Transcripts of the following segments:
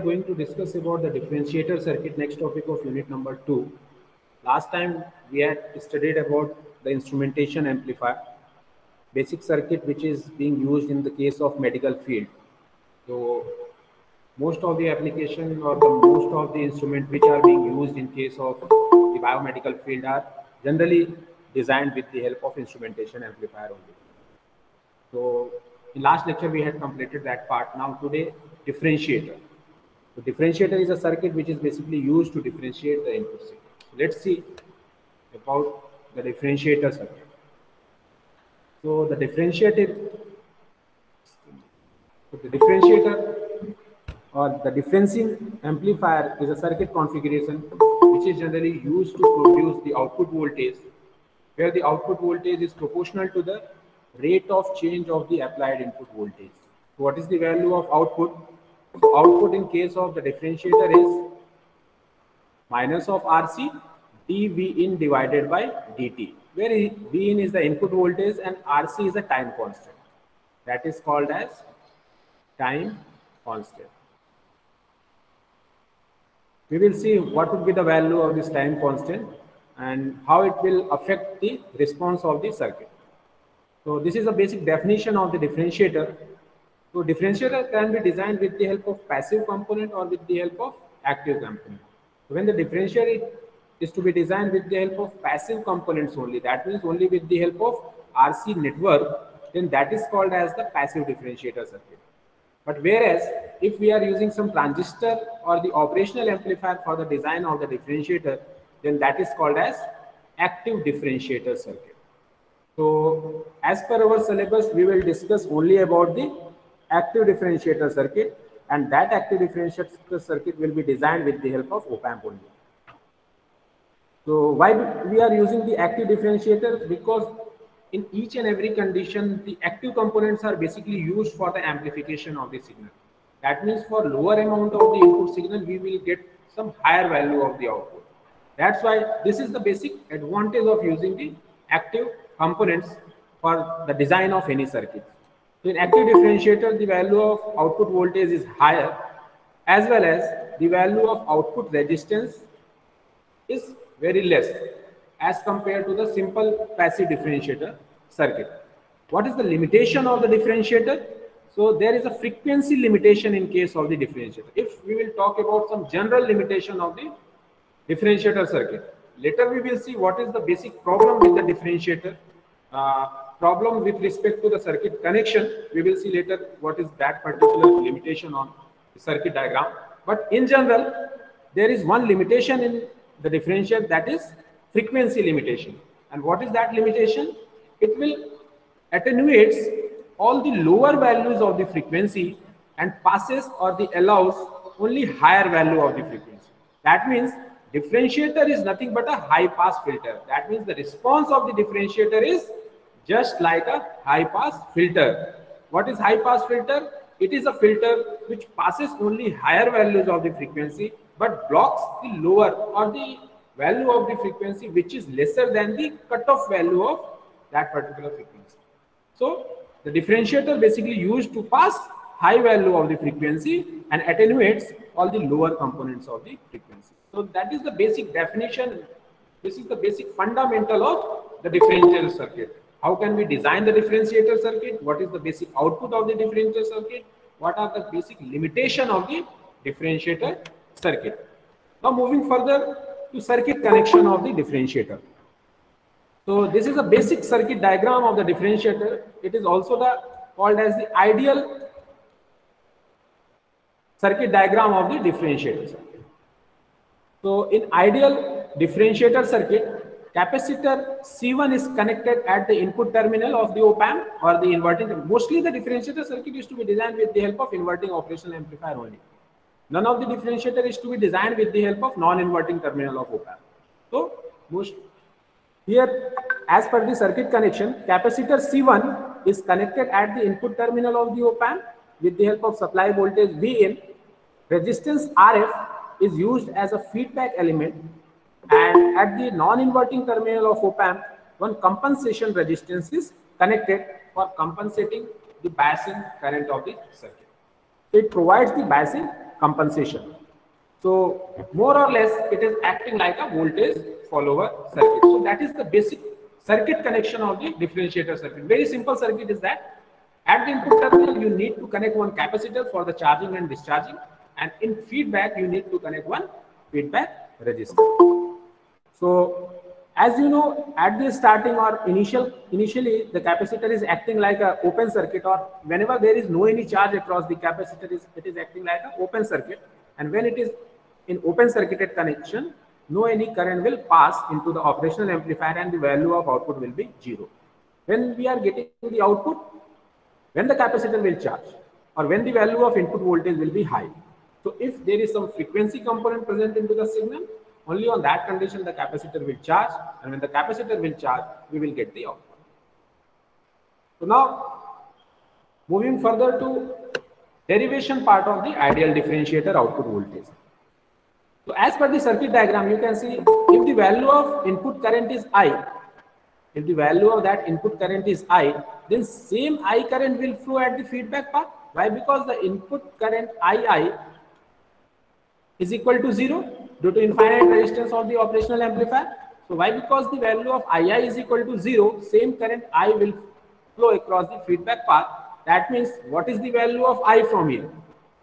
Going to discuss about the differentiator circuit, next topic of unit number 2. Last time we had studied about the instrumentation amplifier, basic circuit which is being used in the case of medical field. So most of the application or the most of the instrument which are being used in case of the biomedical field are generally designed with the help of instrumentation amplifier only. So in last lecture we had completed that part. Now today differentiator. The differentiator is a circuit which is basically used to differentiate the input signal. So let's see about the differentiator circuit. So the differentiator or the differential amplifier is a circuit configuration which is generally used to produce the output voltage, where the output voltage is proportional to the rate of change of the applied input voltage. So what is the value of output? So output in case of the differentiator is minus of RC dV in divided by dt, where V in is the input voltage and RC is a time constant. That is called as time constant. We will see what would be the value of this time constant and how it will affect the response of the circuit. So this is a basic definition of the differentiator. So differentiator can be designed with the help of passive component or with the help of active component. So when the differentiator is to be designed with the help of passive components only, that means only with the help of RC network, then that is called as the passive differentiator circuit. But whereas if we are using some transistor or the operational amplifier for the design of the differentiator, then that is called as active differentiator circuit. So as per our syllabus, we will discuss only about the active differentiator circuit, and that active differentiator circuit will be designed with the help of op-amp only. So why we are using the active differentiator? Because in each and every condition, the active components are basically used for the amplification of the signal. That means for lower amount of the input signal, we will get some higher value of the output. That's why this is the basic advantage of using the active components for the design of any circuit. So in active differentiator, the value of output voltage is higher, as well as the value of output resistance is very less as compared to the simple passive differentiator circuit. What is the limitation of the differentiator? So there is a frequency limitation in case of the differentiator. If we will talk about some general limitation of the differentiator circuit, later we will see what is the basic problem with the differentiator. Problem with respect to the circuit connection, we will see later what is that particular limitation on the circuit diagram. But in general, there is one limitation in the differentiator, that is frequency limitation. And what is that limitation? It will attenuates all the lower values of the frequency and passes or the allows only higher value of the frequency. That means differentiator is nothing but a high pass filter. That means the response of the differentiator is just like a high pass filter. What is high pass filter? It is a filter which passes only higher values of the frequency but blocks the lower or the value of the frequency which is lesser than the cutoff value of that particular frequency. So the differentiator basically used to pass high value of the frequency and attenuates all the lower components of the frequency. So that is the basic definition. This is the basic fundamental of the differentiator circuit. How can we design the differentiator circuit? What is the basic output of the differentiator circuit? What are the basic limitation of the differentiator circuit? Now moving further to circuit connection of the differentiator. So this is a basic circuit diagram of the differentiator. It is also called as the ideal circuit diagram of the differentiator circuit. So in ideal differentiator circuit, capacitor C1 is connected at the input terminal of the op-amp or the inverting. Mostly the differentiator circuit is to be designed with the help of inverting operational amplifier only. None of the differentiator is to be designed with the help of non-inverting terminal of op-amp. So here, as per the circuit connection, capacitor C1 is connected at the input terminal of the op-amp with the help of supply voltage Vin. Resistance RF is used as a feedback element, and at the non-inverting terminal of op-amp, one compensation resistance is connected for compensating the biasing current of the circuit. So it provides the biasing compensation. So more or less it is acting like a voltage follower circuit. So that is the basic circuit connection of the differentiator circuit. Very simple circuit is that at the input terminal you need to connect one capacitor for the charging and discharging, and in feedback you need to connect one feedback resistor. So as you know, at the starting or initially the capacitor is acting like an open circuit, or whenever there is no any charge across the capacitor, it is acting like an open circuit, and when it is in open circuited connection, no any current will pass into the operational amplifier and the value of output will be 0. When we are getting the output, when the capacitor will charge or when the value of input voltage will be high. So if there is some frequency component present into the signal, only on that condition the capacitor will charge, and when the capacitor will charge, we will get the output. So now moving further to derivation part of the ideal differentiator output voltage. So as per the circuit diagram, you can see if the value of input current is I, if the value of that input current is I, then same I current will flow at the feedback path. Why? Because the input current II is equal to 0 due to infinite resistance of the operational amplifier. So why? Because the value of II is equal to 0, same current I will flow across the feedback path. That means what is the value of I from here?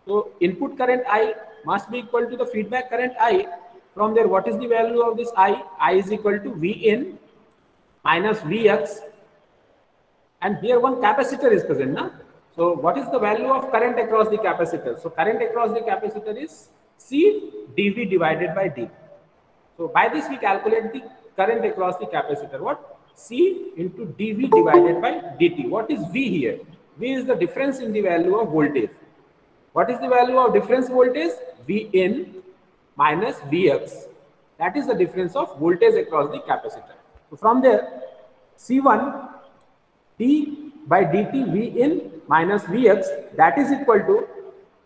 So input current I must be equal to the feedback current I. From there, what is the value of this I? I is equal to Vin minus Vx, and here one capacitor is present now. So what is the value of current across the capacitor? So current across the capacitor is C dV divided by dt. So by this we calculate the current across the capacitor. What? C into dV divided by dt. What is V here? V is the difference in the value of voltage. What is the value of difference voltage? Vin minus Vx. That is the difference of voltage across the capacitor. So from there, C1 d by dt Vin minus Vx, that is equal to,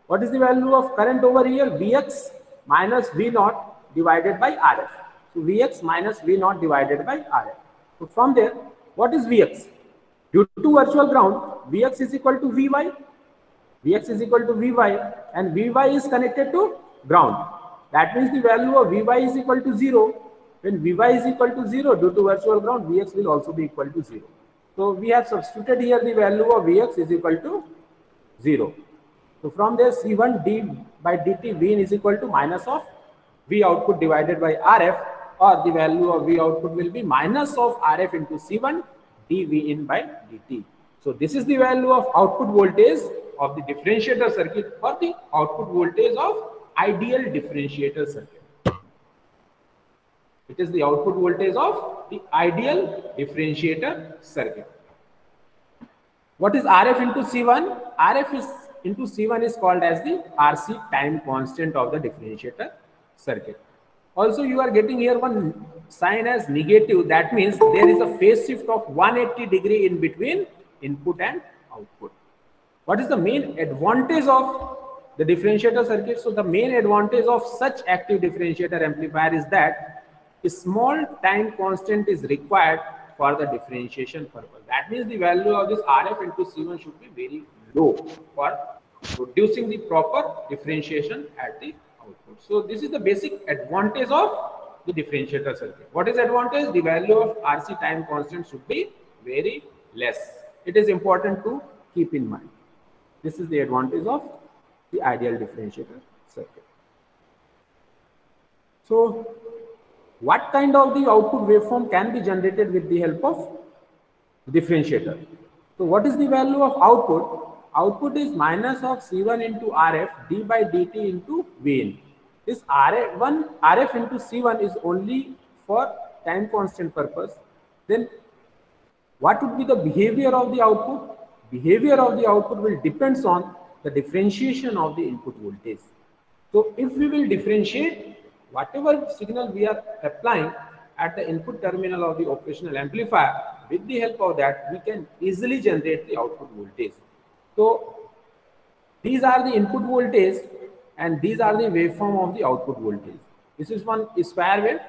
what is the value of current over here? Vx minus V0 divided by Rf. So Vx minus V0 divided by Rf. So from there, what is Vx? Due to virtual ground, Vx is equal to Vy. Vx is equal to Vy, and Vy is connected to ground. That means the value of Vy is equal to 0. When Vy is equal to 0, due to virtual ground, Vx will also be equal to 0. So we have substituted here the value of Vx is equal to 0. So from there, C1 d by dt Vin is equal to minus of V output divided by Rf, or the value of V output will be minus of Rf into C1 dVin by dt. So this is the value of output voltage of the differentiator circuit, or the output voltage of ideal differentiator circuit. It is the output voltage of the ideal differentiator circuit. What is Rf into C1? Rf is into C1 is called as the RC time constant of the differentiator circuit. Also, you are getting here one sign as negative. That means there is a phase shift of 180 degree in between input and output. What is the main advantage of the differentiator circuit? So the main advantage of such active differentiator amplifier is that a small time constant is required for the differentiation purpose. That means the value of this Rf into C1 should be very low for producing the proper differentiation at the output. So this is the basic advantage of the differentiator circuit. What is advantage? The value of RC time constant should be very less. It is important to keep in mind. This is the advantage of the ideal differentiator circuit. So what kind of the output waveform can be generated with the help of differentiator? So what is the value of output? Output is minus of C1 into Rf d by dt into Vin. This Rf into C1 is only for time constant purpose. Then what would be the behavior of the output? Behavior of the output will depends on the differentiation of the input voltage. So if we will differentiate whatever signal we are applying at the input terminal of the operational amplifier, with the help of that we can easily generate the output voltage. So these are the input voltage and these are the waveform of the output voltage. This is one square wave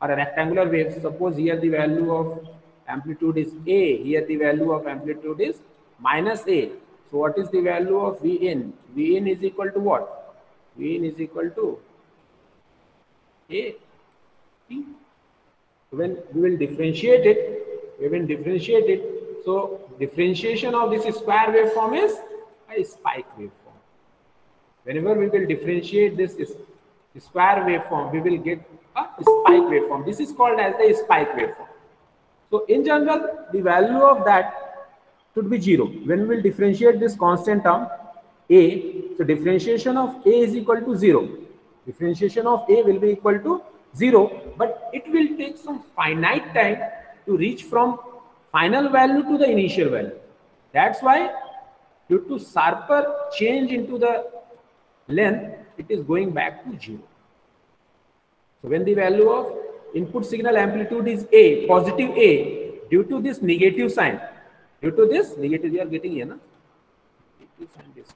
or a rectangular wave. Suppose here the value of amplitude is A, here the value of amplitude is minus A. So what is the value of Vin? Vin is equal to what? Vin is equal to A P. When we will differentiate it, so differentiation of this square waveform is a spike waveform. Whenever we will differentiate this square waveform, we will get a spike waveform. This is called as the spike waveform. So in general, the value of that should be 0. When we will differentiate this constant term A, so differentiation of A is equal to 0. Differentiation of A will be equal to 0, but it will take some finite time to reach from final value to the initial value. That's why due to sharper change into the length, it is going back to 0. So when the value of input signal amplitude is A, positive A, due to this negative sign, we are getting here, na? Negative sign this one.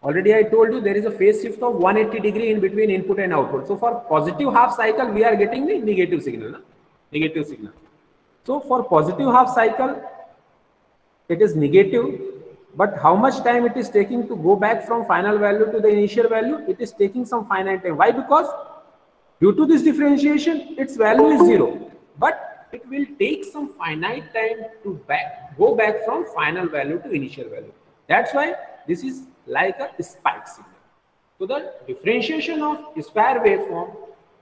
Already I told you there is a phase shift of 180 degree in between input and output. So for positive half cycle, we are getting the negative signal, na? Negative signal. So for positive half cycle, it is negative, but how much time it is taking to go back from final value to the initial value? It is taking some finite time. Why? Because due to this differentiation, its value is 0, but it will take some finite time to go back from final value to initial value. That's why this is like a spike signal. So the differentiation of square waveform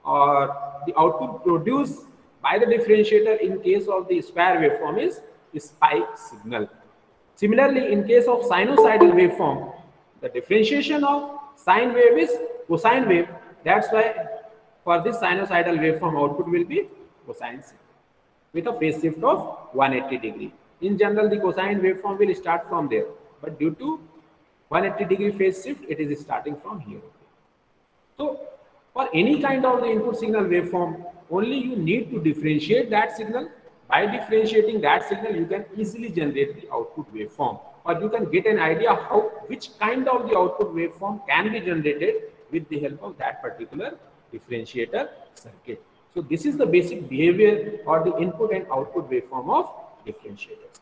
or the output produced by the differentiator in case of the square waveform is spike signal. Similarly, in case of sinusoidal waveform, the differentiation of sine wave is cosine wave. That's why for this sinusoidal waveform, output will be cosine signal with a phase shift of 180 degree. In general, the cosine waveform will start from there, but due to 180 degree phase shift, it is starting from here. So for any kind of the input signal waveform, only you need to differentiate that signal. By differentiating that signal, you can easily generate the output waveform, or you can get an idea which kind of the output waveform can be generated with the help of that particular differentiator circuit. So this is the basic behavior or the input and output waveform of differentiators.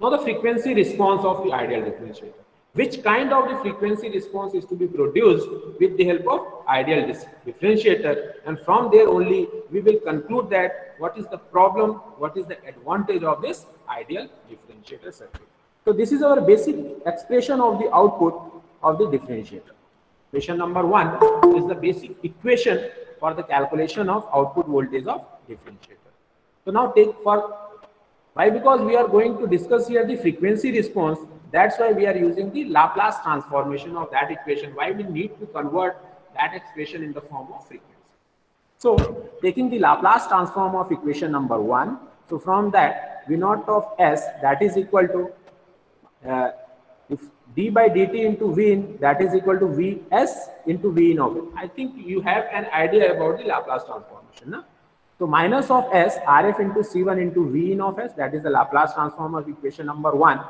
Now the frequency response of the ideal differentiator. Which kind of the frequency response is to be produced with the help of ideal differentiator, and from there only we will conclude that what is the problem, what is the advantage of this ideal differentiator circuit. So this is our basic expression of the output of the differentiator. Equation number 1 is the basic equation for the calculation of output voltage of differentiator. So now take for why? Because we are going to discuss here the frequency response. That's why we are using the Laplace transformation of that equation. Why we need to convert that expression in the form of frequency. So taking the Laplace transform of equation number 1. So from that, V naught of S, that is equal to if d by dt into V in, that is equal to Vs into V in of it. I think you have an idea about the Laplace transformation, na? So minus of S, Rf into C1 into V in of S, that is the Laplace transform of equation number 1.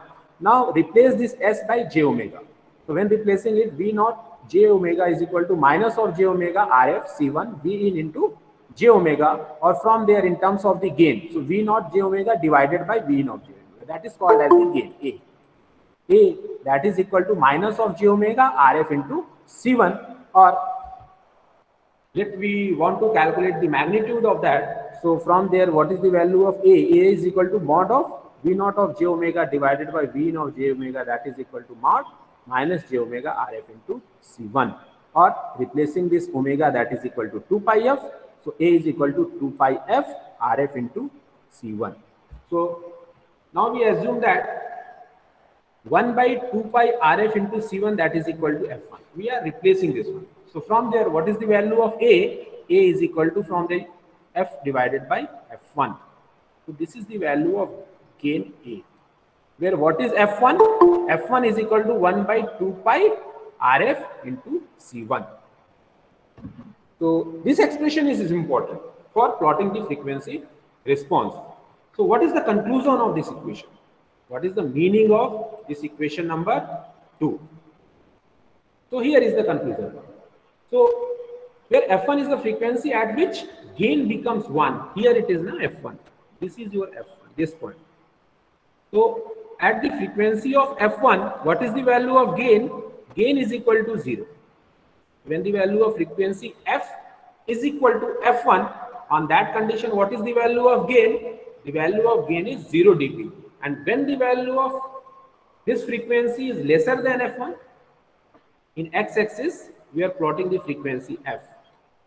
Now replace this S by j omega. So when replacing it, V naught j omega is equal to minus of j omega Rf C1 V in into j omega, or from there in terms of the gain. So V naught j omega divided by V in of j omega. That is called as the gain A. A, that is equal to minus of j omega Rf into C1, or let we want to calculate the magnitude of that. So from there, what is the value of A? A is equal to mod of V naught of j omega divided by V in of j omega, that is equal to mod minus j omega Rf into C1, or replacing this omega, that is equal to 2 pi f. So A is equal to 2 pi f Rf into C1. So now we assume that 1 by 2 pi Rf into C1, that is equal to F1. We are replacing this one. So from there, what is the value of A? A is equal to from the F divided by F1. So this is the value of gain A. Where what is F1? F1 is equal to 1 by 2 pi Rf into C1. So this expression is important for plotting the frequency response. So what is the conclusion of this equation? What is the meaning of this equation number 2? So here is the conclusion. So where F1 is the frequency at which gain becomes 1. Here it is now F1. This is your F1, this point. So at the frequency of f1, what is the value of gain? Gain is equal to 0. When the value of frequency f is equal to f1, on that condition, what is the value of gain? The value of gain is 0 dB. And when the value of this frequency is lesser than f1, in x-axis, we are plotting the frequency f.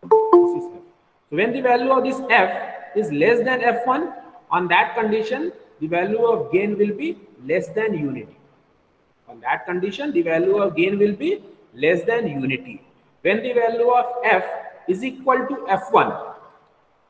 This is f. So when the value of this f is less than f1, on that condition, the value of gain will be less than unity. On that condition, the value of gain will be less than unity. When the value of f is equal to f1,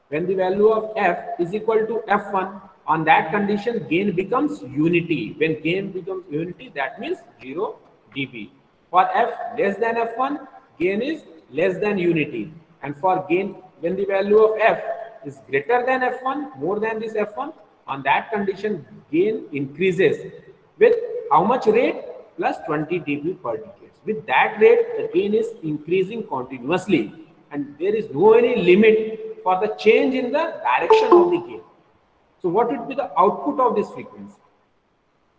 when the value of f is equal to f1, on that condition, gain becomes unity. When gain becomes unity, that means 0 dB. For f less than f1, gain is less than unity. And for gain, when the value of f is greater than f1, more than this f1, on that condition, gain increases with how much rate? Plus 20 dB per decade. With that rate, the gain is increasing continuously, and there is no any limit for the change in the direction of the gain. So what would be the output of this frequency?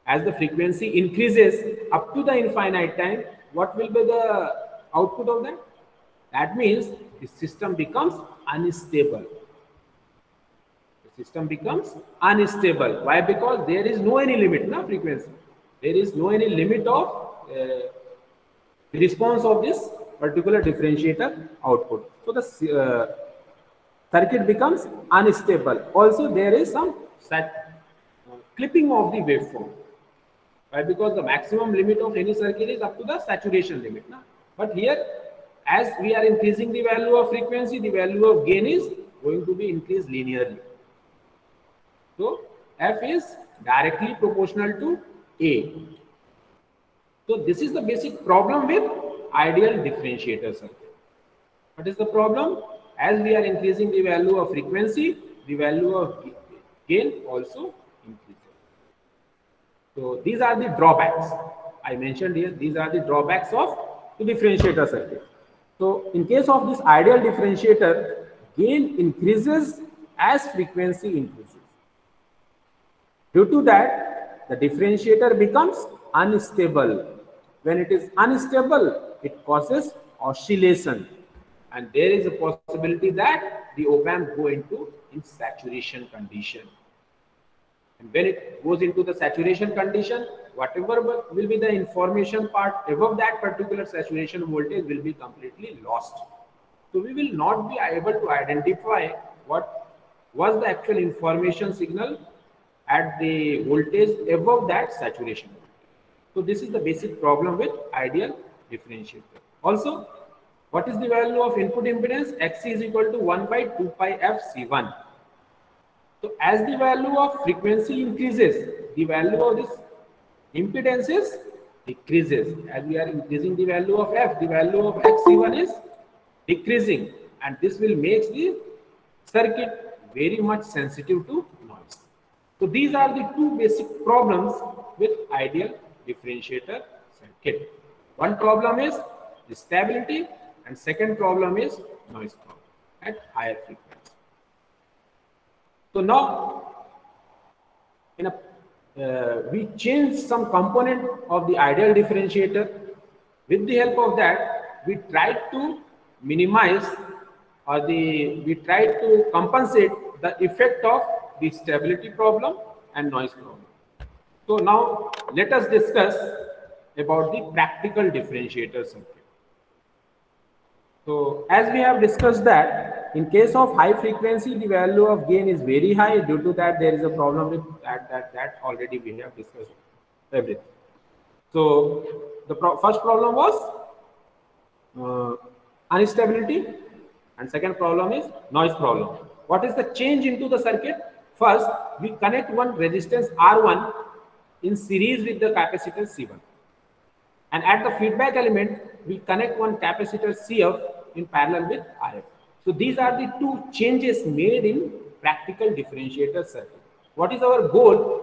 As the frequency increases up to the infinite time, what will be the output of that? That means the system becomes unstable. The system becomes unstable. Why? Because there is no any limit, na frequency. There is no any limit of response of this particular differentiator output. So the circuit becomes unstable. Also, there is some clipping of the waveform. Why? Because the maximum limit of any circuit is up to the saturation limit. Na? But here, as we are increasing the value of frequency, the value of gain is going to be increased linearly. So f is directly proportional to A. So this is the basic problem with ideal differentiator circuit. What is the problem? As we are increasing the value of frequency, the value of gain also increases. So these are the drawbacks. I mentioned here, these are the drawbacks of the differentiator circuit. So in case of this ideal differentiator, gain increases as frequency increases. Due to that, the differentiator becomes unstable. When it is unstable, it causes oscillation. And there is a possibility that the op-amp go into saturation condition. And when it goes into the saturation condition, whatever will be the information part above that particular saturation voltage will be completely lost. So we will not be able to identify what was the actual information signal at the voltage above that saturation voltage. So this is the basic problem with ideal differentiator. Also, what is the value of input impedance? Xc is equal to 1 by 2 pi f C1. So as the value of frequency increases, the value of this impedance is decreases. As we are increasing the value of f, the value of Xc1 is decreasing, and this will make the circuit very much sensitive to noise. So these are the two basic problems with ideal differentiator circuit. One problem is the stability, and second problem is noise problem at higher frequency. So now, we change some component of the ideal differentiator. With the help of that, we try to minimize or we try to compensate the effect of the stability problem and noise problem. So now let us discuss about the practical differentiator circuit. So as we have discussed that in case of high frequency, the value of gain is very high. Due to that, there is a problem with that already we have discussed everything. So the first problem was instability, and second problem is noise problem. What is the change into the circuit? First, we connect one resistance R1 in series with the capacitor C1. And at the feedback element, we connect one capacitor CF in parallel with RF. So these are the two changes made in practical differentiator circuit. What is our goal?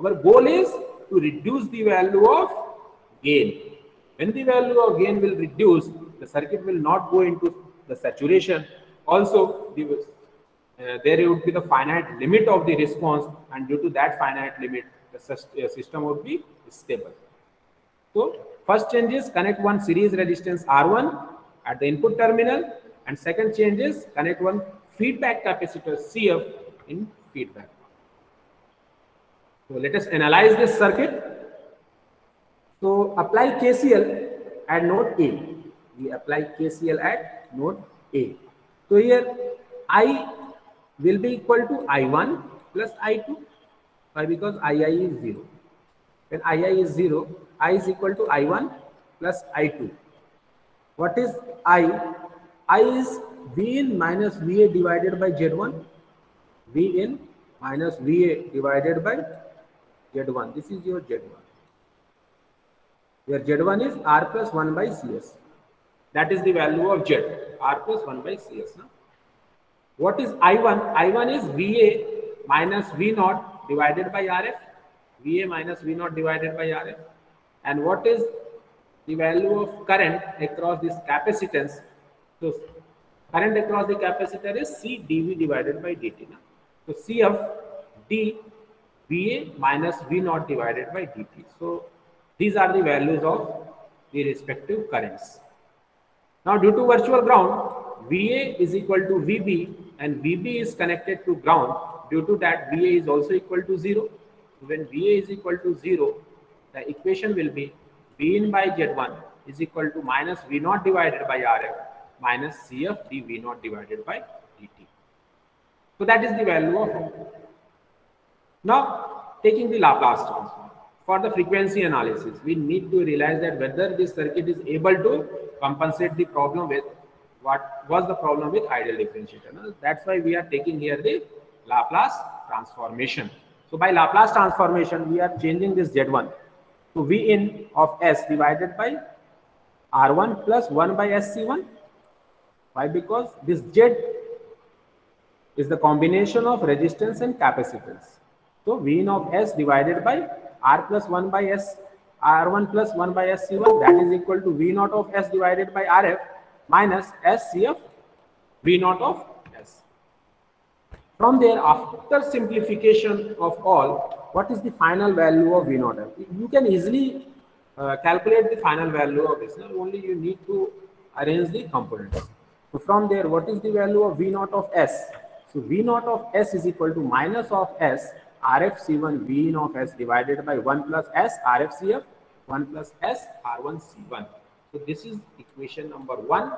Our goal is to reduce the value of gain. When the value of gain will reduce, the circuit will not go into the saturation. Also, there would be the finite limit of the response, and due to that finite limit, the system would be stable. So first change is connect one series resistance R1 at the input terminal, and second change is connect one feedback capacitor CF in feedback. So let us analyze this circuit. So apply KCL at node A. We apply KCL at node A. So here I will be equal to I1 plus I2. Why? Because II is 0. When II is 0, I is equal to I1 plus I2. What is I? I is Vin minus VA divided by Z1. Vin minus VA divided by Z1. This is your Z1. Where Z1 is R plus 1 by CS. That is the value of Z, R plus 1 by CS. No? What is I1? I1 is VA minus V0 divided by RF. VA minus V0 divided by RF. And what is the value of current across this capacitance? So current across the capacitor is C dV divided by dt. No? So CF d VA minus V0 divided by dt. So these are the values of the respective currents. Now due to virtual ground, VA is equal to VB and VB is connected to ground. Due to that, VA is also equal to 0. When VA is equal to 0, the equation will be Vin by Z1 is equal to minus V0 divided by RF minus CF d V0 divided by dt. So that is the value of output. Now taking the Laplace transform. For the frequency analysis, we need to realize that whether this circuit is able to compensate the problem with what was the problem with ideal differentiator. No? That's why we are taking here the Laplace transformation. So by Laplace transformation, we are changing this Z1 to Vin of S divided by R1 plus 1 by SC1. Why? Because this Z is the combination of resistance and capacitance. So Vin of S divided by R plus 1 by S, R1 plus 1 by SC1, that is equal to V0 of S divided by RF minus SCF V0 of S. From there, after simplification of all, what is the final value of V0? You can easily calculate the final value of this. Only you need to arrange the components. So from there, what is the value of V0 of S? So V0 of S is equal to minus of S RF C1 Vin of S divided by 1 plus S RF CF 1 plus S R1 C1. So this is equation number 1,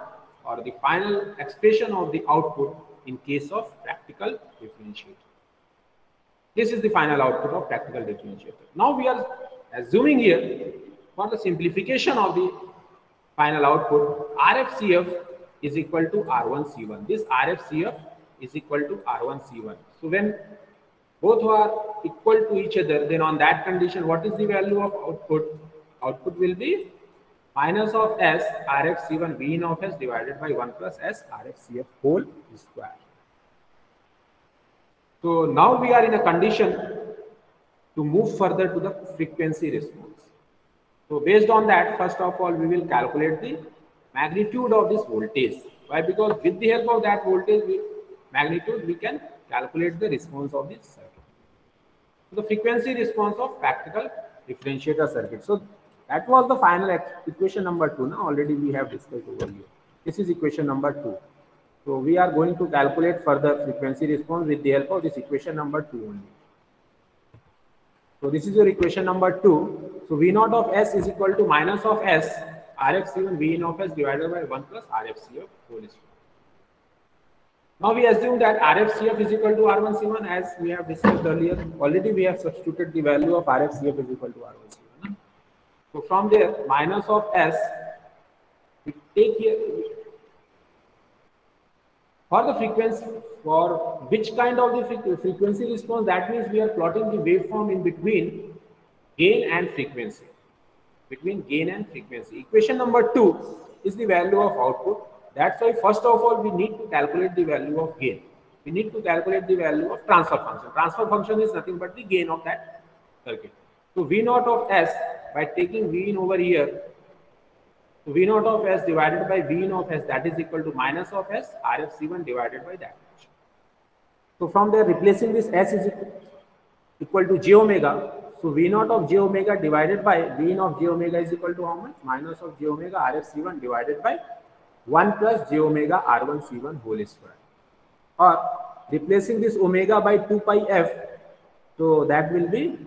or the final expression of the output in case of practical differentiator. This is the final output of practical differentiator. Now we are assuming here for the simplification of the final output, RFCF is equal to R1 C1. This RFCF is equal to R1 C1. So when both are equal to each other, then on that condition, what is the value of output? Output will be minus of S RF C1 Vin of S divided by 1 plus S RF CF whole square. So now we are in a condition to move further to the frequency response. So based on that, first of all, we will calculate the magnitude of this voltage. Why? Because with the help of that voltage magnitude, we can calculate the response of this circuit. So the frequency response of practical differentiator circuit. So that was the final equation number 2. Now already we have discussed over here. This is equation number 2. So we are going to calculate further frequency response with the help of this equation number 2 only. So this is your equation number 2. So V0 of S is equal to minus of S RFC1 Vin of S divided by 1 plus RFCF whole square. Now we assume that RFCF is equal to R1C1 as we have discussed earlier. Already we have substituted the value of RFCF is equal to R1C1. So from there, minus of S, we take here for the frequency, for which kind of the frequency response, that means we are plotting the waveform in between gain and frequency. Between gain and frequency. Equation number 2 is the value of output. That's why first of all we need to calculate the value of gain. We need to calculate the value of transfer function. Transfer function is nothing but the gain of that circuit. So V0 of S, by taking Vin over here, so V0 of S divided by Vin of S, that is equal to minus of S RFC1 divided by that. So from there, replacing this S is equal to j omega. So V naught of j omega divided by V in of j omega is equal to how much? Minus of j omega Rf C1 divided by 1 plus j omega R1 C1 whole square. Or replacing this omega by 2 pi f, so that will be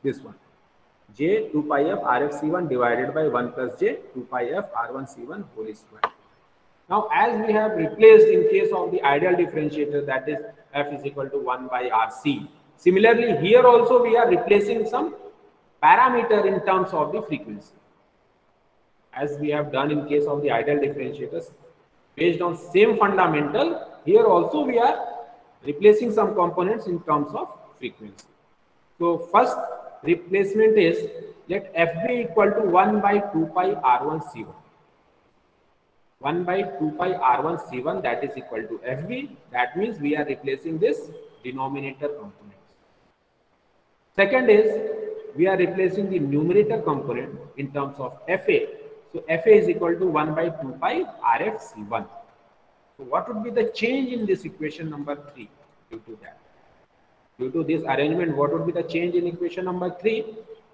this one, j 2 pi f Rf C1 divided by 1 plus j 2 pi f R1 C1 whole square. Now, as we have replaced in case of the ideal differentiator, that is f is equal to 1 by RC. Similarly, here also we are replacing some parameter in terms of the frequency. As we have done in case of the ideal differentiators, based on same fundamental, here also we are replacing some components in terms of frequency. So first replacement is, let f be equal to 1 by 2 pi R1 C1. 1 by 2 pi R1 C1, that is equal to FB. That means we are replacing this denominator component. Second is, we are replacing the numerator component in terms of FA. So FA is equal to 1 by 2 pi RF C1. So what would be the change in this equation number 3 due to that? Due to this arrangement, what would be the change in equation number 3?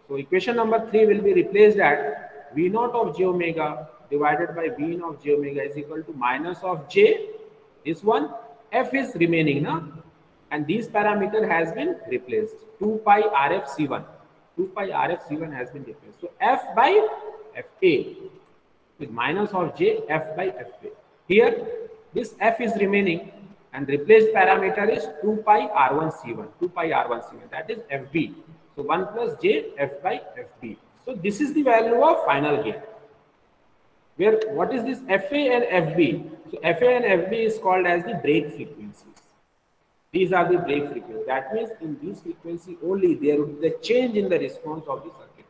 So equation number 3 will be replaced at V naught of j omega divided by V in of j omega is equal to minus of j, this one, f is remaining now, and these parameter has been replaced, 2 pi RF C1. 2 pi RF C1 has been replaced. So f by FA with minus of j, f by FA. Here, this f is remaining and replaced parameter is 2 pi R1 C1, 2 pi R1 C1, that is FB. So 1 plus j, f by FB. So this is the value of final gain. Where what is this FA and FB? So FA and FB is called as the break frequencies. These are the break frequencies. That means in this frequency only there would be the change in the response of the circuit.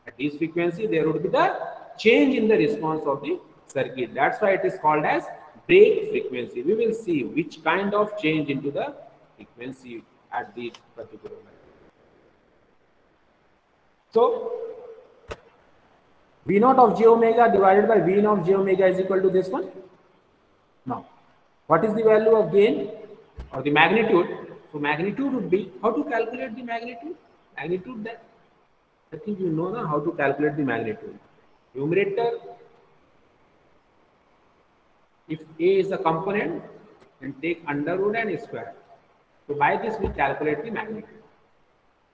At this frequency there would be the change in the response of the circuit. That's why it is called as break frequency. We will see which kind of change into the frequency at this particular value. So V naught of j omega divided by V in of j omega is equal to this one. Now, what is the value of gain or the magnitude? So magnitude would be, how to calculate the magnitude? Magnitude, that I think you know now how to calculate the magnitude. Numerator, if A is a component, then take under root and square. So by this we calculate the magnitude.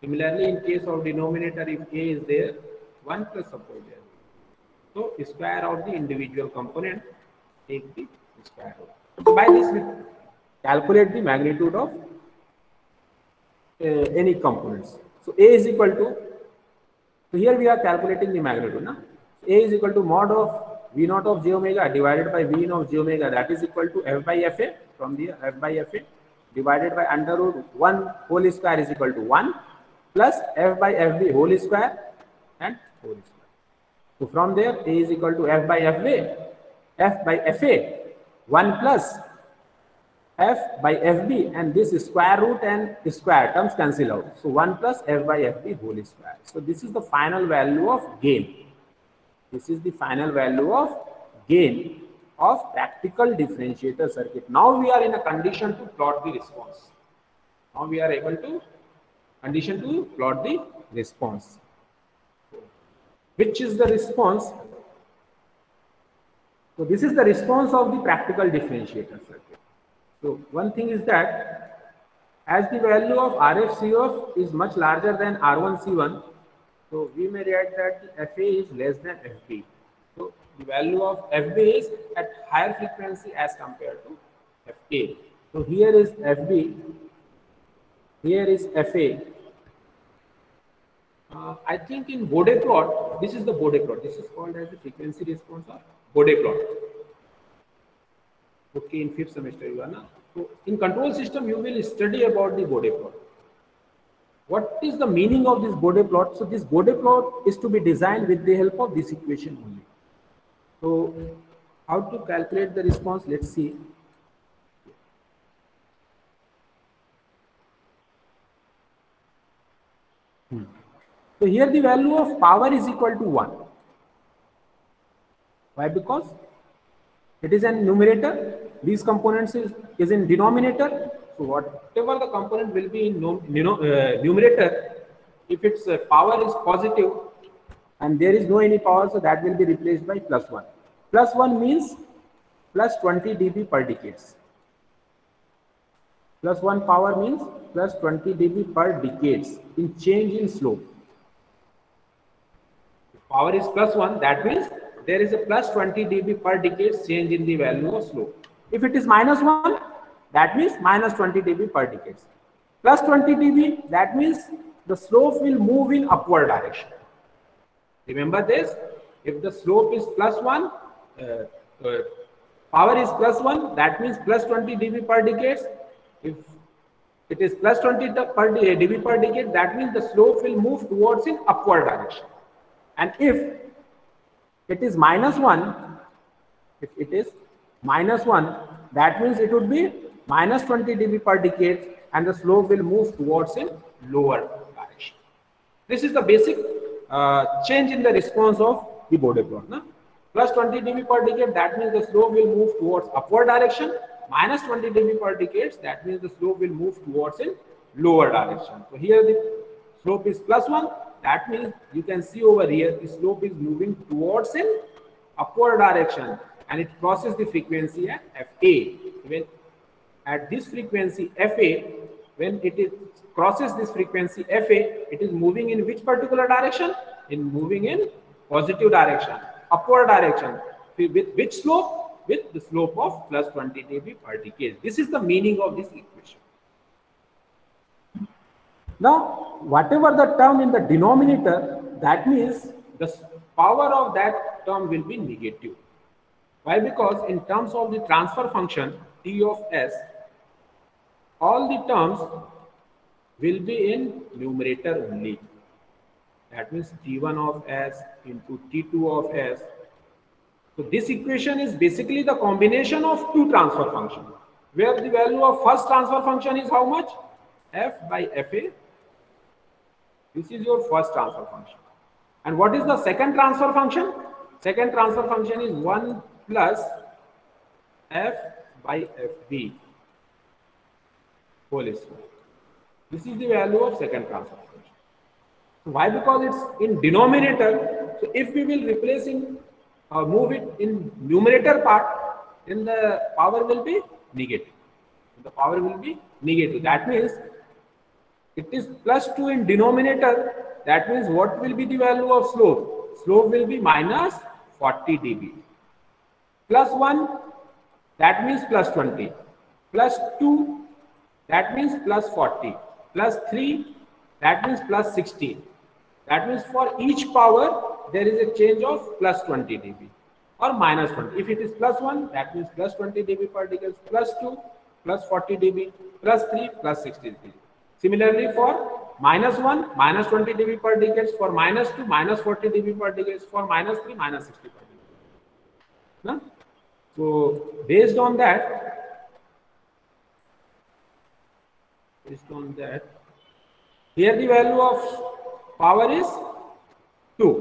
Similarly, in case of denominator, if A is there, 1 plus suppose there. So square of the individual component, take the square root. So by this we calculate the magnitude of any components. So A is equal to, so here we are calculating the magnitude. Na? So A is equal to mod of V naught of j omega divided by V in of j omega, that is equal to f by fa, from the f by fa divided by under root 1 whole square is equal to 1 plus f by fb whole square and whole square. So from there A is equal to f by fa 1 plus f by fb, and this square root and square terms cancel out. So 1 plus f by fb whole square. So this is the final value of gain. This is the final value of gain of practical differentiator circuit. Now we are in a condition to plot the response. Now we are able to condition to plot the response. Which is the response? So this is the response of the practical differentiator circuit. So one thing is that as the value of RFCF is much larger than R1C1, so we may write that the FA is less than FB. So the value of FB is at higher frequency as compared to FA. So here is FB, here is FA. I think in Bode plot, this is the Bode plot. This is called as the frequency response or Bode plot. Okay, in 5th semester you are now. So in control system, you will study about the Bode plot. What is the meaning of this Bode plot? So this Bode plot is to be designed with the help of this equation only. So how to calculate the response? Let's see. So here the value of power is equal to 1. Why? Because it is in numerator, these components is in denominator. So whatever the component will be in numerator, If its power is positive and there is no any power, so that will be replaced by +1. +1 means plus 20 dB per decades. +1 power means plus 20 dB per decades in change in slope. If power is +1, that means there is a plus 20 dB per decade change in the value of slope. If it is -1, that means minus 20 dB per decades. Plus 20 dB, that means the slope will move in upward direction. Remember this, if the slope is +1, power is +1, that means plus 20 dB per decades. If it is plus 20 dB per decade, that means the slope will move towards in upward direction. And if it is -1, if it is -1, that means it would be minus 20 dB per decade and the slope will move towards in lower direction. This is the basic change in the response of the Bode plot. No? Plus 20 dB per decade, that means the slope will move towards upward direction. Minus 20 dB per decade, that means the slope will move towards in lower direction. So here the slope is +1, that means you can see over here the slope is moving towards in upward direction and it crosses the frequency at Fa. When at this frequency Fa, when it crosses this frequency Fa, it is moving in which particular direction? In moving in positive direction, upward direction. With which slope? With the slope of plus 20 dB per decade. This is the meaning of this equation. Now, whatever the term in the denominator, that means the power of that term will be negative. Why? Because in terms of the transfer function T of S, all the terms will be in numerator only. That means T1 of S into T2 of S. So this equation is basically the combination of two transfer functions, where the value of first transfer function is how much? F by Fa. This is your first transfer function. And what is the second transfer function? Second transfer function is 1 plus F by Fb whole square. This is the value of second transfer function. So why? Because it's in denominator. So if we will replace in move it in numerator part, then the power will be negative. The power will be negative. That means it is +2 in denominator. That means what will be the value of slope? Slope will be minus 40 dB. +1, that means plus 20. +2, that means plus 40. +3, that means plus 60. That means for each power, there is a change of plus 20 dB or minus 20. If it is +1, that means plus 20 dB per decade, +2, plus 40 dB, +3, plus 60 dB. Similarly, for -1, minus 20 dB per decade, for -2, minus 40 dB per decade, for -3, minus 60 per decade. No? So, based on that, here the value of power is 2.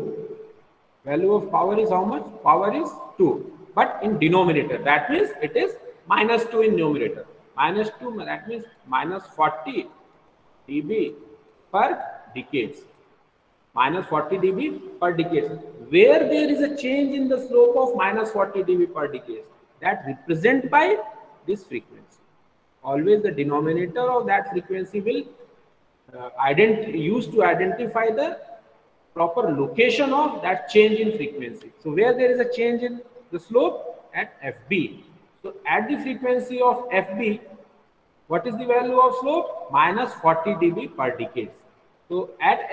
Value of power is how much? Power is 2. But in denominator, that means it is -2 in numerator. -2, that means minus 40 dB per decades. Minus 40 dB per decades. Where there is a change in the slope of minus 40 dB per decade, that represent by this frequency. Always the denominator of that frequency will used to identify the proper location of that change in frequency. So where there is a change in the slope? At Fb. So at the frequency of Fb, what is the value of slope? Minus 40 dB per decade. So at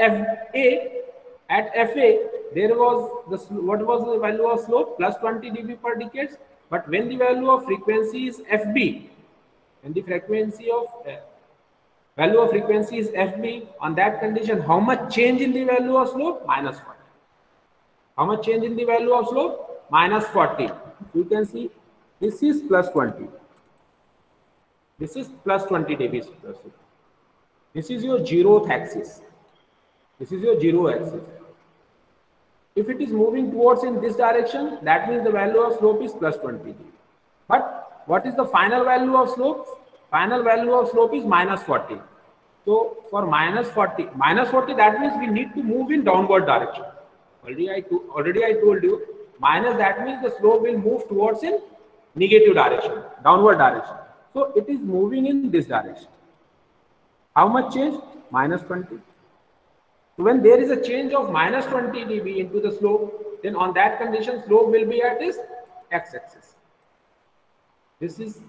Fa, there was what was the value of slope? Plus 20 dB per decade. But when the value of frequency is Fb, when the frequency of value of frequency is Fb, on that condition, how much change in the value of slope? Minus 40. How much change in the value of slope? Minus 40. You can see this is plus 20. This is plus 20 dB. This is your zeroth axis. This is your zero axis. If it is moving towards in this direction, that means the value of slope is plus 20 dB. But what is the final value of slope? Final value of slope is minus 40. So for minus 40, that means we need to move in downward direction. Already I told you, minus, that means the slope will move towards in negative direction, downward direction. So it is moving in this direction. How much change? Minus 20. So when there is a change of minus 20 dB into the slope, then on that condition, slope will be at this x-axis. This is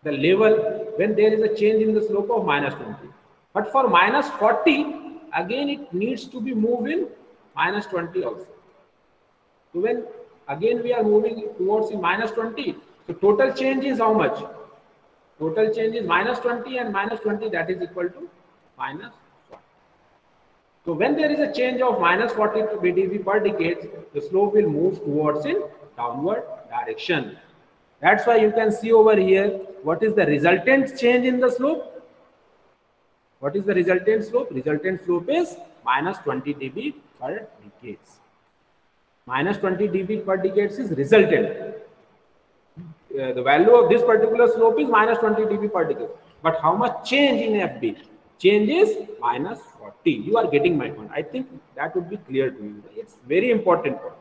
the level when there is a change in the slope of minus 20. But for minus 40, again it needs to be moved in minus 20 also. So when again we are moving towards in minus 20, so total change is how much? Total change is minus 20 and minus 20, that is equal to minus 40. So when there is a change of minus 40 dB per decade, the slope will move towards in downward direction. That's why you can see over here, what is the resultant change in the slope? What is the resultant slope? Resultant slope is minus 20 dB per decades. Minus 20 dB per decades is resultant. The value of this particular slope is minus 20 dB per decade. But how much change in FB? Change is minus 40. You are getting my point. I think that would be clear to you. It's very important point.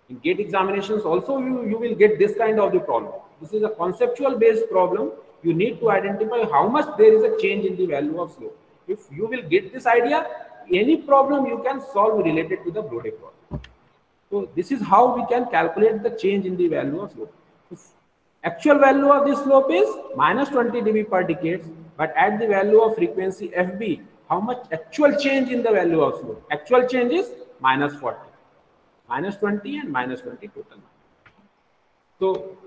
In GATE examinations also you will get this kind of the problem. This is a conceptual based problem. You need to identify how much there is a change in the value of slope. If you will get this idea, any problem you can solve related to the Brodie problem. So this is how we can calculate the change in the value of slope. Actual value of this slope is minus 20 dB per decade, but at the value of frequency FB, how much actual change in the value of slope? Actual change is minus 40. Minus 20 and minus 20 total. So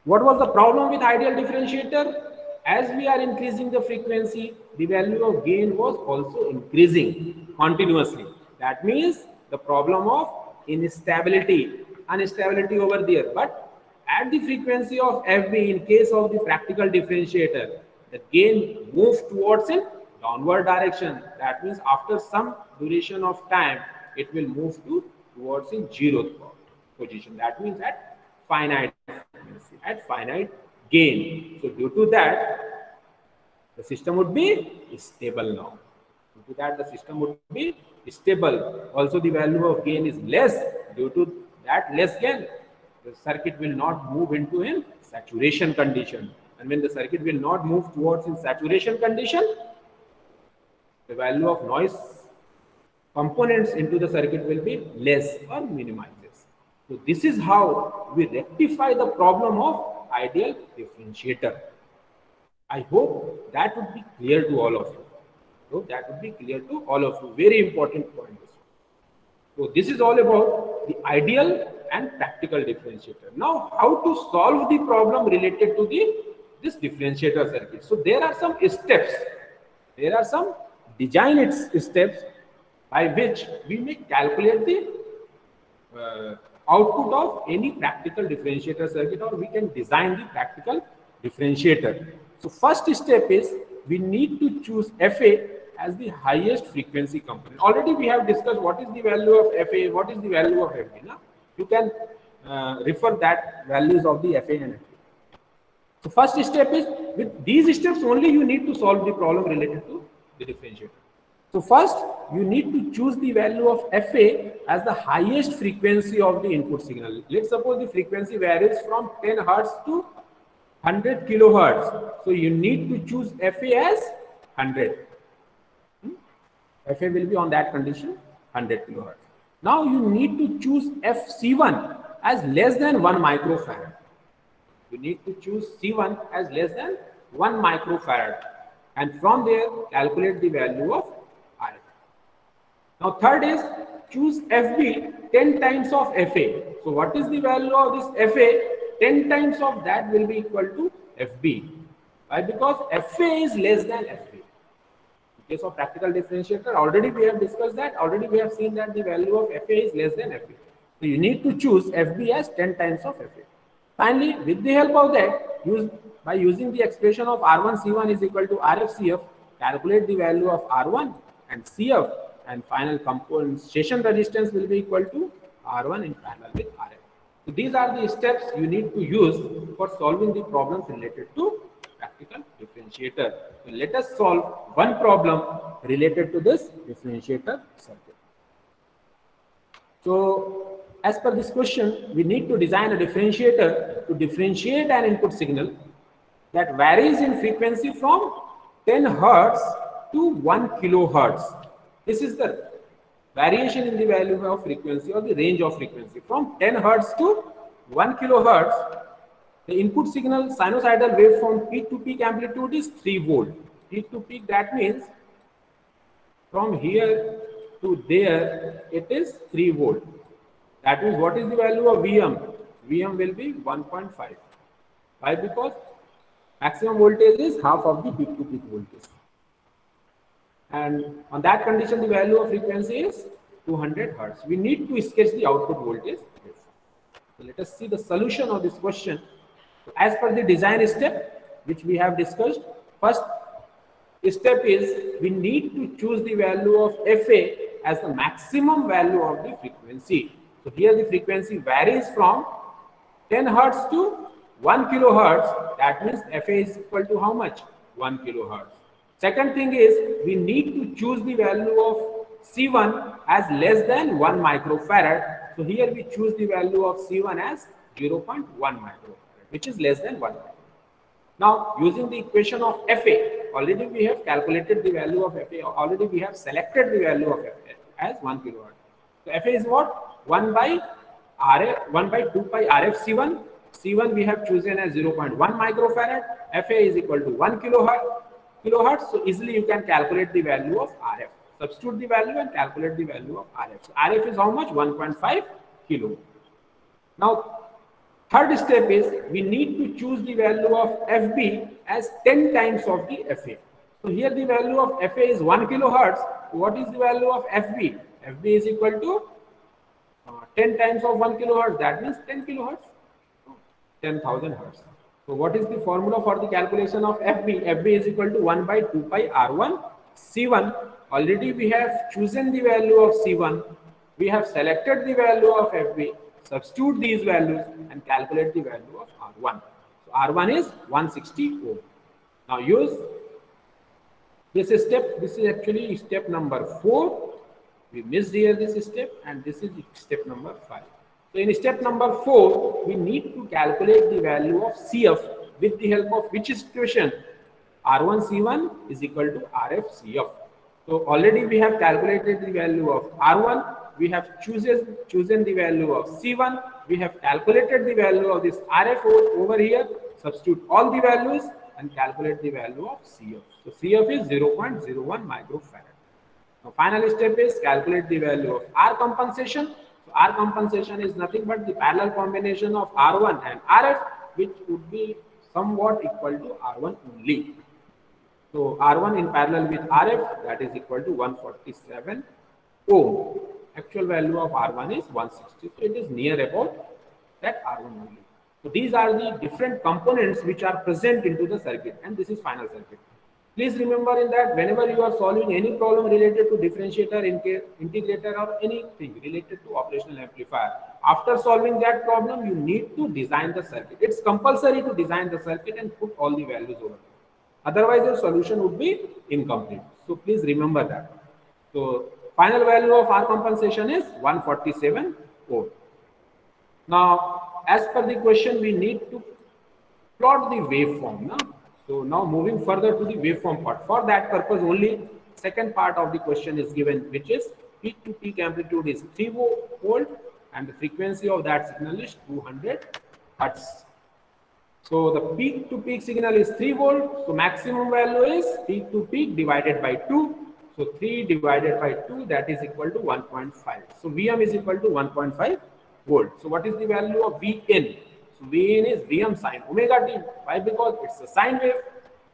what was the problem with ideal differentiator? As we are increasing the frequency, the value of gain was also increasing continuously. That means the problem of instability over there. But at the frequency of FB, in case of the practical differentiator, the gain moves towards in downward direction. That means after some duration of time, it will move towards in zeroth position. That means at finite frequency, at finite gain. So due to that, the system would be stable now. Due to that, the system would be stable. Also, the value of gain is less. Due to that less gain, the circuit will not move into a saturation condition. And when the circuit will not move towards in saturation condition, the value of noise components into the circuit will be less or minimizes. So this is how we rectify the problem of ideal differentiator. I hope that would be clear to all of you. So that would be clear to all of you. Very important point. So this is all about the ideal and practical differentiator. Now, how to solve the problem related to this differentiator circuit? So there are some steps. There are some design steps by which we may calculate the output of any practical differentiator circuit, or we can design the practical differentiator. So first step is we need to choose FA as the highest frequency component. Already we have discussed what is the value of FA, what is the value of FB. Now you can refer that values of the FA and FB. So first step is, with these steps only you need to solve the problem related to the differentiator. So first you need to choose the value of FA as the highest frequency of the input signal. Let's suppose the frequency varies from 10 Hertz to 100 kilohertz. So you need to choose FA as 100. FA will be on that condition 100 kilohertz. Now you need to choose FC1 as less than 1 microfarad. You need to choose C1 as less than 1 microfarad, and from there calculate the value of RF. Now third is choose FB 10 times of FA. So what is the value of this FA? 10 times of that will be equal to FB. Why? Because FA is less than FB. In case of practical differentiator, already we have discussed that. Already we have seen that the value of FA is less than FB. So you need to choose FB as 10 times of FA. Finally, with the help of that, by using the expression of R1 C1 is equal to RF CF, calculate the value of R1 and CF, and final compensation resistance will be equal to R1 in parallel with RF. So these are the steps you need to use for solving the problems related to practical practical differentiator. So let us solve one problem related to this differentiator circuit. So as per this question, we need to design a differentiator to differentiate an input signal that varies in frequency from 10 Hertz to 1 kilohertz. This is the variation in the value of frequency or the range of frequency from 10 Hertz to 1 kilohertz. The input signal sinusoidal waveform peak to peak amplitude is 3 volt. Peak to peak, that means from here to there it is 3 volt. That means what is the value of Vm? Vm will be 1.5. Why? Because maximum voltage is half of the peak to peak voltage. And on that condition, the value of frequency is 200 Hertz. We need to sketch the output voltage. So let us see the solution of this question. As per the design step, which we have discussed, first step is we need to choose the value of Fa as the maximum value of the frequency. So here the frequency varies from 10 Hertz to 1 kilohertz. That means Fa is equal to how much? 1 kilohertz. Second thing is we need to choose the value of C1 as less than 1 microfarad. So here we choose the value of C1 as 0.1 microfarad, which is less than 1 microfarad. Now using the equation of Fa, already we have calculated the value of Fa, already we have selected the value of Fa as 1 kilohertz. So Fa is what? 1 by 2 pi Rf C1. C1 we have chosen as 0.1 microfarad. Fa is equal to 1 kilohertz. So easily you can calculate the value of Rf. Substitute the value and calculate the value of Rf. So Rf is how much? 1.5 kilo. Now third step is we need to choose the value of Fb as 10 times of the Fa. So here the value of Fa is 1 kilohertz. What is the value of Fb? Fb is equal to 10 times of 1 kilohertz. That means 10 kilohertz. 10,000 hertz. So what is the formula for the calculation of Fb? Fb is equal to 1 by 2 pi R1 C1. Already we have chosen the value of C1. We have selected the value of Fb. Substitute these values and calculate the value of R1. So R1 is 160 ohm. Now use this step. This is actually step number 4. We missed here this step, and this is step number 5. So in step number 4, we need to calculate the value of Cf with the help of which equation? R1 C1 is equal to Rf Cf. So already we have calculated the value of R1. We have chosen the value of C1. We have calculated the value of this Rf over here. Substitute all the values and calculate the value of Cf. So Cf is 0.01 microfarad. Now final step is calculate the value of R compensation. So R compensation is nothing but the parallel combination of R1 and Rf, which would be somewhat equal to R1 only. So R1 in parallel with Rf, that is equal to 147 ohm. Actual value of R1 is 160. So it is near about that R1 only. So these are the different components which are present into the circuit, and this is final circuit. Please remember in that whenever you are solving any problem related to differentiator, integrator, or anything related to operational amplifier, after solving that problem, you need to design the circuit. It's compulsory to design the circuit and put all the values over there. Otherwise, your solution would be incomplete. So please remember that. So final value of R compensation is 147 ohm. Now, as per the question, we need to plot the waveform. No? So now moving further to the waveform part. For that purpose only, second part of the question is given, which is peak to peak amplitude is 3 volt and the frequency of that signal is 200 hertz. So the peak to peak signal is 3 volt. So maximum value is peak to peak divided by 2. So 3 divided by 2, that is equal to 1.5. So Vm is equal to 1.5 volt. So what is the value of Vn? So Vn is Vm sine omega t. Why? Because it's a sine wave.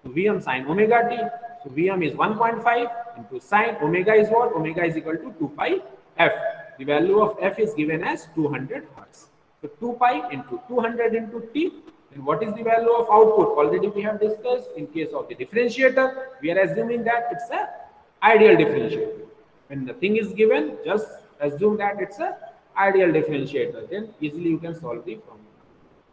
So Vm sine omega t. So Vm is 1.5 into sine. Omega is what? Omega is equal to 2 pi f. The value of f is given as 200 hertz. So 2 pi into 200 into t. And what is the value of output? Already we have discussed in case of the differentiator. We are assuming that it's a ideal differentiator. When the thing is given, just assume that it's a ideal differentiator. Then easily you can solve the problem.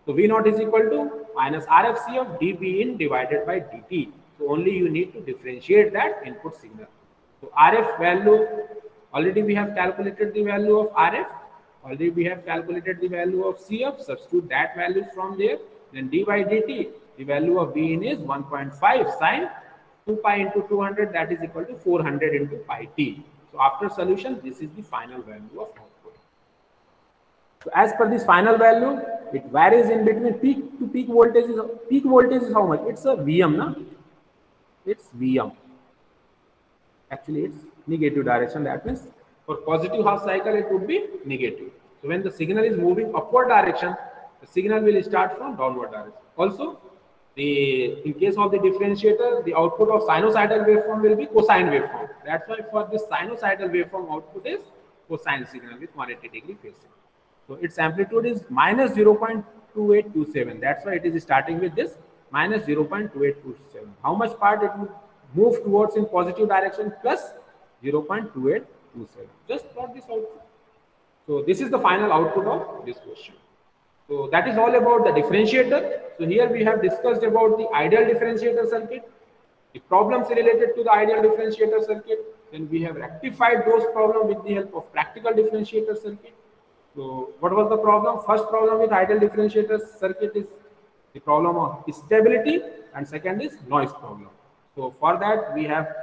So V naught is equal to minus RFC of dB in divided by dt. So only you need to differentiate that input signal. So RF value, already we have calculated the value of RF. Already we have calculated the value of CF. Substitute that value from there. Then d by dt, the value of V in is 1.5 sine 2 pi into 200, that is equal to 400 into pi t. So after solution, this is the final value of output. So as per this final value, it varies in between peak to peak voltage. Peak voltage is how much? It's a Vm, na? It's Vm. Actually, it's negative direction. That means for positive half cycle, it would be negative. So when the signal is moving upward direction, the signal will start from downward direction. Also, in case of the differentiator, the output of sinusoidal waveform will be cosine waveform. That's why for this sinusoidal waveform, output is cosine signal with 180-degree phase shift. So its amplitude is minus 0.2827. That's why it is starting with this minus 0.2827. How much part it will move towards in positive direction? Plus 0.2827. Just plot this output. So this is the final output of this question. So that is all about the differentiator. So here we have discussed about the ideal differentiator circuit, the problems related to the ideal differentiator circuit. Then we have rectified those problems with the help of practical differentiator circuit. So what was the problem? First problem with ideal differentiator circuit is the problem of stability, and second is noise problem. So for that we have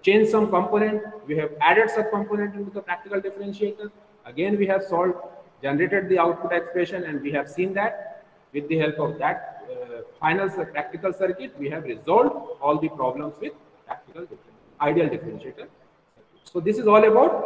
changed some component, we have added some component into the practical differentiator. Again we have solved, generated the output expression, and we have seen that with the help of that final practical circuit, we have resolved all the problems with practical ideal differentiator. So this is all about